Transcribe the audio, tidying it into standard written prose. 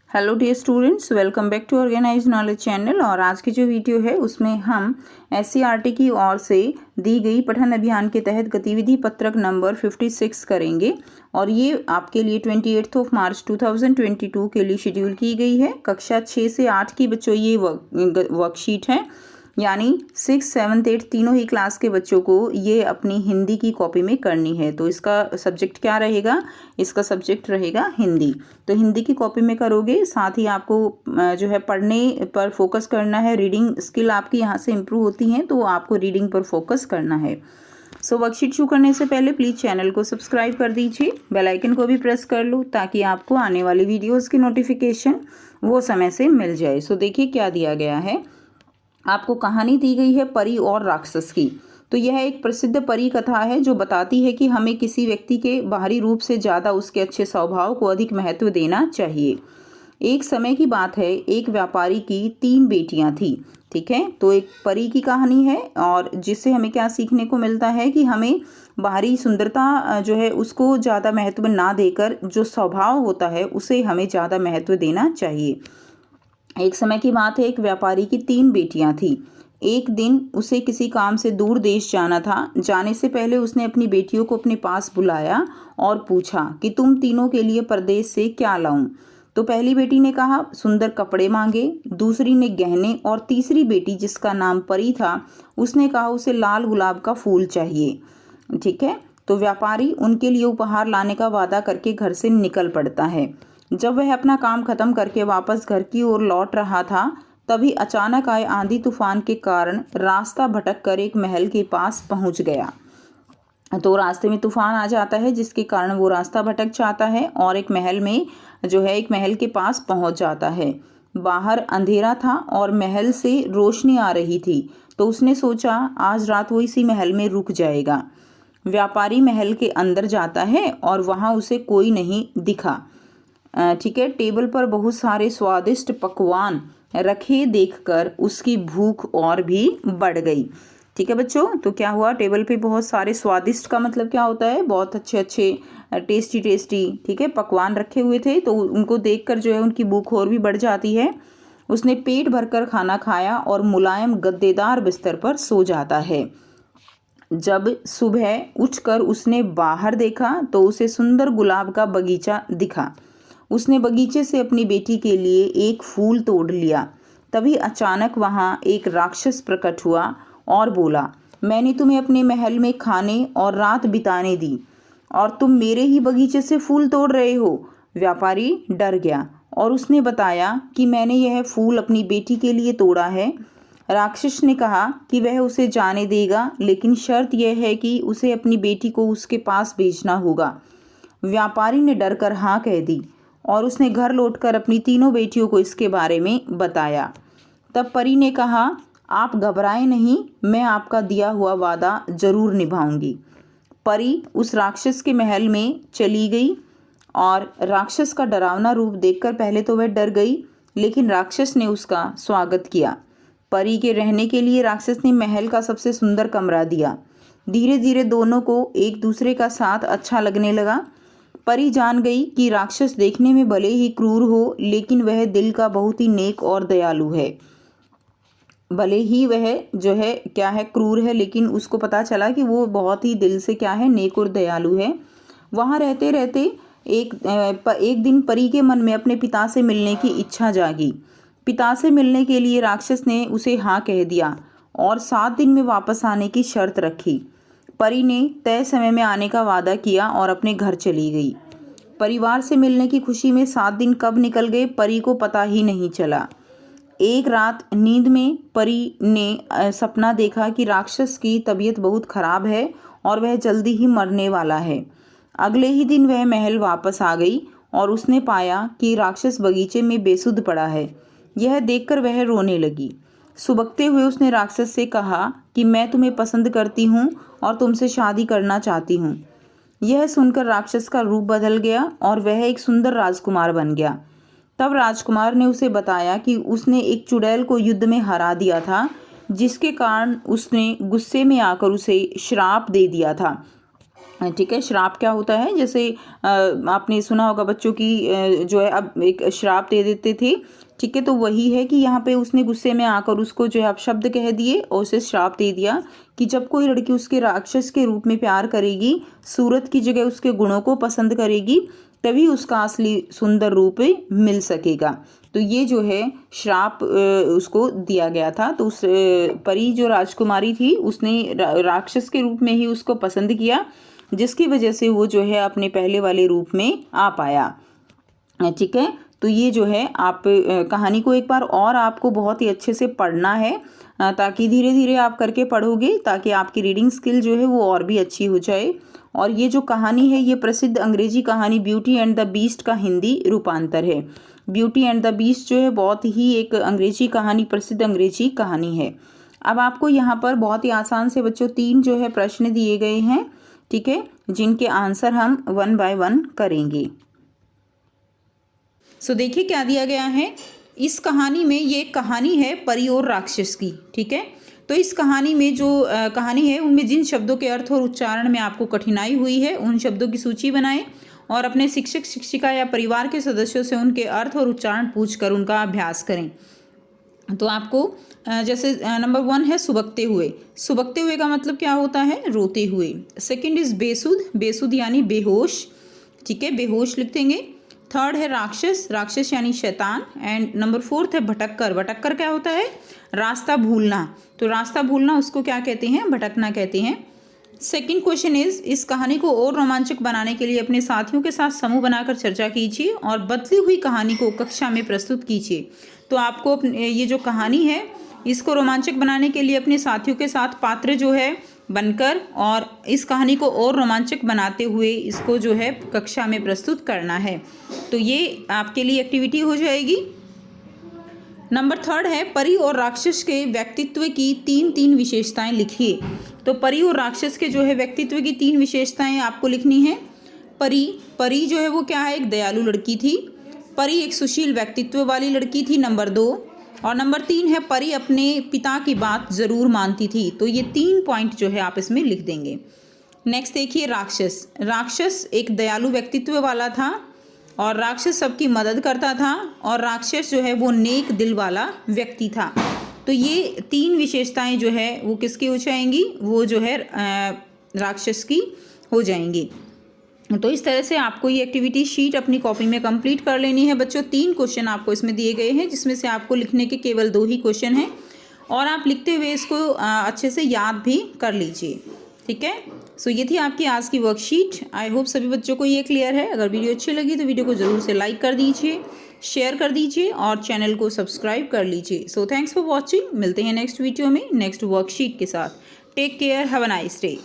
Hello dear students, welcome back to organise knowledge channel. और आज की जो वीडियो है उसमें हम SCERT की ओर से दी गई पठन अभियान के तहत गतिविधि पत्रक नंबर 56 करेंगे। और ये आपके लिए 28 मार्च 2022 के लिए शेड्यूल की गई है। कक्षा 6 से 8 की बच्चों ये वर्कशीट है, यानी 6, 7, 8 तीनों ही क्लास के बच्चों को ये अपनी हिंदी की कॉपी में करनी है। तो इसका सब्जेक्ट क्या रहेगा? इसका सब्जेक्ट रहेगा हिंदी। तो हिंदी की कॉपी में करोगे, साथ ही आपको जो है पढ़ने पर फोकस करना है। रीडिंग स्किल आपकी यहाँ से इम्प्रूव होती हैं, तो आपको रीडिंग पर फोकस करना है। सो वर्कशीट शुरू करने से पहले प्लीज़ चैनल को सब्सक्राइब कर दीजिए, बेल आइकन को भी प्रेस कर लो ताकि आपको आने वाली वीडियोज़ की नोटिफिकेशन वो समय से मिल जाए। सो देखिए क्या दिया गया है। आपको कहानी दी गई है परी और राक्षस की। तो यह एक प्रसिद्ध परी कथा है जो बताती है कि हमें किसी व्यक्ति के बाहरी रूप से ज़्यादा उसके अच्छे स्वभाव को अधिक महत्व देना चाहिए। एक समय की बात है, एक व्यापारी की 3 बेटियां थी। ठीक है, तो एक परी की कहानी है और जिससे हमें क्या सीखने को मिलता है कि हमें बाहरी सुंदरता जो है उसको ज़्यादा महत्व ना देकर जो स्वभाव होता है उसे हमें ज़्यादा महत्व देना चाहिए। एक समय की बात है, एक व्यापारी की 3 बेटियां थी। एक दिन उसे किसी काम से दूर देश जाना था। जाने से पहले उसने अपनी बेटियों को अपने पास बुलाया और पूछा कि तुम तीनों के लिए परदेश से क्या लाऊं। तो पहली बेटी ने कहा सुंदर कपड़े मांगे, दूसरी ने गहने, और तीसरी बेटी जिसका नाम परी था उसने कहा उसे लाल गुलाब का फूल चाहिए। ठीक है, तो व्यापारी उनके लिए उपहार लाने का वादा करके घर से निकल पड़ता है। जब वह अपना काम खत्म करके वापस घर की ओर लौट रहा था, तभी अचानक आए आंधी तूफान के कारण रास्ता भटक कर एक महल के पास पहुंच गया। तो रास्ते में तूफान आ जाता है जिसके कारण वो रास्ता भटक जाता है और एक महल में एक महल के पास पहुंच जाता है। बाहर अंधेरा था और महल से रोशनी आ रही थी। तो उसने सोचा आज रात वो इसी महल में रुक जाएगा। व्यापारी महल के अंदर जाता है और वहाँ उसे कोई नहीं दिखा। ठीक है, टेबल पर बहुत सारे स्वादिष्ट पकवान रखे देखकर उसकी भूख और भी बढ़ गई। ठीक है बच्चों, तो क्या हुआ, टेबल पे बहुत सारे स्वादिष्ट का मतलब क्या होता है, बहुत अच्छे अच्छे टेस्टी टेस्टी ठीक है पकवान रखे हुए थे। तो उनको देखकर जो है उनकी भूख और भी बढ़ जाती है। उसने पेट भरकर खाना खाया और मुलायम गद्देदार बिस्तर पर सो जाता है। जब सुबह उठकर उसने बाहर देखा तो उसे सुंदर गुलाब का बगीचा दिखा। उसने बगीचे से अपनी बेटी के लिए एक फूल तोड़ लिया। तभी अचानक वहाँ एक राक्षस प्रकट हुआ और बोला, मैंने तुम्हें अपने महल में खाने और रात बिताने दी और तुम मेरे ही बगीचे से फूल तोड़ रहे हो। व्यापारी डर गया और उसने बताया कि मैंने यह फूल अपनी बेटी के लिए तोड़ा है। राक्षस ने कहा कि वह उसे जाने देगा, लेकिन शर्त यह है कि उसे अपनी बेटी को उसके पास भेजना होगा। व्यापारी ने डरकर हाँ कह दी और उसने घर लौटकर अपनी तीनों बेटियों को इसके बारे में बताया। तब परी ने कहा आप घबराएं नहीं, मैं आपका दिया हुआ वादा जरूर निभाऊंगी। परी उस राक्षस के महल में चली गई और राक्षस का डरावना रूप देखकर पहले तो वह डर गई, लेकिन राक्षस ने उसका स्वागत किया। परी के रहने के लिए राक्षस ने महल का सबसे सुंदर कमरा दिया। धीरे धीरे दोनों को एक दूसरे का साथ अच्छा लगने लगा। परी जान गई कि राक्षस देखने में भले ही क्रूर हो, लेकिन वह दिल का बहुत ही नेक और दयालु है। भले ही वह क्या है क्रूर है, लेकिन उसको पता चला कि वो बहुत ही दिल से क्या है, नेक और दयालु है। वहाँ रहते रहते एक दिन परी के मन में अपने पिता से मिलने की इच्छा जागी। पिता से मिलने के लिए राक्षस ने उसे हाँ कह दिया और 7 दिन में वापस आने की शर्त रखी। परी ने तय समय में आने का वादा किया और अपने घर चली गई। परिवार से मिलने की खुशी में 7 दिन कब निकल गए परी को पता ही नहीं चला। एक रात नींद में परी ने सपना देखा कि राक्षस की तबीयत बहुत खराब है और वह जल्दी ही मरने वाला है। अगले ही दिन वह महल वापस आ गई और उसने पाया कि राक्षस बगीचे में बेसुध पड़ा है। यह देखकर वह रोने लगी। सुबकते हुए उसने राक्षस से कहा कि मैं तुम्हें पसंद करती हूँ और तुमसे शादी करना चाहती हूँ। यह सुनकर राक्षस का रूप बदल गया और वह एक सुंदर राजकुमार बन गया। तब राजकुमार ने उसे बताया कि उसने एक चुड़ैल को युद्ध में हरा दिया था, जिसके कारण उसने गुस्से में आकर उसे श्राप दे दिया था ठीक है। श्राप क्या होता है, जैसे आपने सुना होगा बच्चों की जो है अब एक श्राप दे देते थे, ठीक है। तो वही है कि यहाँ पे उसने गुस्से में आकर उसको जो है अपशब्द कह दिए और उसे श्राप दे दिया कि जब कोई लड़की उसके राक्षस के रूप में प्यार करेगी, सूरत की जगह उसके गुणों को पसंद करेगी, तभी उसका असली सुंदर रूप मिल सकेगा। तो ये जो है श्राप उसको दिया गया था। तो उस परी जो राजकुमारी थी उसने राक्षस के रूप में ही उसको पसंद किया, जिसकी वजह से वो जो है अपने पहले वाले रूप में आ पाया, ठीक है। तो ये जो है आप कहानी को एक बार और आपको बहुत ही अच्छे से पढ़ना है, ताकि धीरे धीरे आप करके पढ़ोगे ताकि आपकी रीडिंग स्किल जो है वो और भी अच्छी हो जाए। और ये जो कहानी है ये प्रसिद्ध अंग्रेजी कहानी ब्यूटी एंड द बीस्ट का हिंदी रूपांतर है। ब्यूटी एंड द बीस्ट जो है बहुत ही एक अंग्रेजी कहानी, प्रसिद्ध अंग्रेजी कहानी है। अब आपको यहाँ पर बहुत ही आसान से बच्चों 3 जो है प्रश्न दिए गए हैं, ठीक है, जिनके आंसर हम 1 बाय 1 करेंगे। सो देखिए क्या दिया गया है इस कहानी में। ये कहानी है परी और राक्षस की, ठीक है। तो इस कहानी में जो कहानी है उनमें जिन शब्दों के अर्थ और उच्चारण में आपको कठिनाई हुई है उन शब्दों की सूची बनाएं और अपने शिक्षक शिक्षिका या परिवार के सदस्यों से उनके अर्थ और उच्चारण पूछकर उनका अभ्यास करें। तो आपको जैसे नंबर 1 है सुबकते हुए। सुबकते हुए का मतलब क्या होता है, रोते हुए। सेकंड इज बेसुध, बेसुध यानी बेहोश, ठीक है, बेहोश लिख देंगे। थर्ड है राक्षस, राक्षस यानी शैतान। एंड नंबर 4 है भटक्कर। भटक्कर क्या होता है, रास्ता भूलना। तो रास्ता भूलना उसको क्या कहते हैं, भटकना कहते हैं। सेकंड क्वेश्चन इज इस कहानी को और रोमांचक बनाने के लिए अपने साथियों के साथ समूह बनाकर चर्चा कीजिए और बदली हुई कहानी को कक्षा में प्रस्तुत कीजिए। तो आपको ये जो कहानी है इसको रोमांचक बनाने के लिए अपने साथियों के साथ पात्र जो है बनकर और इस कहानी को और रोमांचक बनाते हुए इसको जो है कक्षा में प्रस्तुत करना है। तो ये आपके लिए एक्टिविटी हो जाएगी। नंबर 3 है परी और राक्षस के व्यक्तित्व की 3 विशेषताएं लिखिए। तो परी और राक्षस के जो है व्यक्तित्व की 3 विशेषताएं आपको लिखनी है। परी जो है वो क्या है, एक दयालु लड़की थी। परी एक सुशील व्यक्तित्व वाली लड़की थी, नंबर 2। और नंबर 3 है परी अपने पिता की बात ज़रूर मानती थी। तो ये 3 पॉइंट जो है आप इसमें लिख देंगे। नेक्स्ट देखिए राक्षस। राक्षस एक दयालु व्यक्तित्व वाला था और राक्षस सबकी मदद करता था और राक्षस जो है वो नेक दिल वाला व्यक्ति था। तो ये 3 विशेषताएं जो है वो किसकी हो जाएंगी, वो जो है राक्षस की हो जाएंगी। तो इस तरह से आपको ये एक्टिविटी शीट अपनी कॉपी में कंप्लीट कर लेनी है बच्चों। 3 क्वेश्चन आपको इसमें दिए गए हैं जिसमें से आपको लिखने के केवल 2 ही क्वेश्चन हैं और आप लिखते हुए इसको अच्छे से याद भी कर लीजिए, ठीक है। सो ये थी आपकी आज की वर्कशीट। आई होप सभी बच्चों को ये क्लियर है। अगर वीडियो अच्छी लगी तो वीडियो को ज़रूर से लाइक कर दीजिए, शेयर कर दीजिए और चैनल को सब्सक्राइब कर लीजिए। So thanks for watching. मिलते हैं नेक्स्ट वीडियो में नेक्स्ट वर्कशीट के साथ। Take care, have a nice day.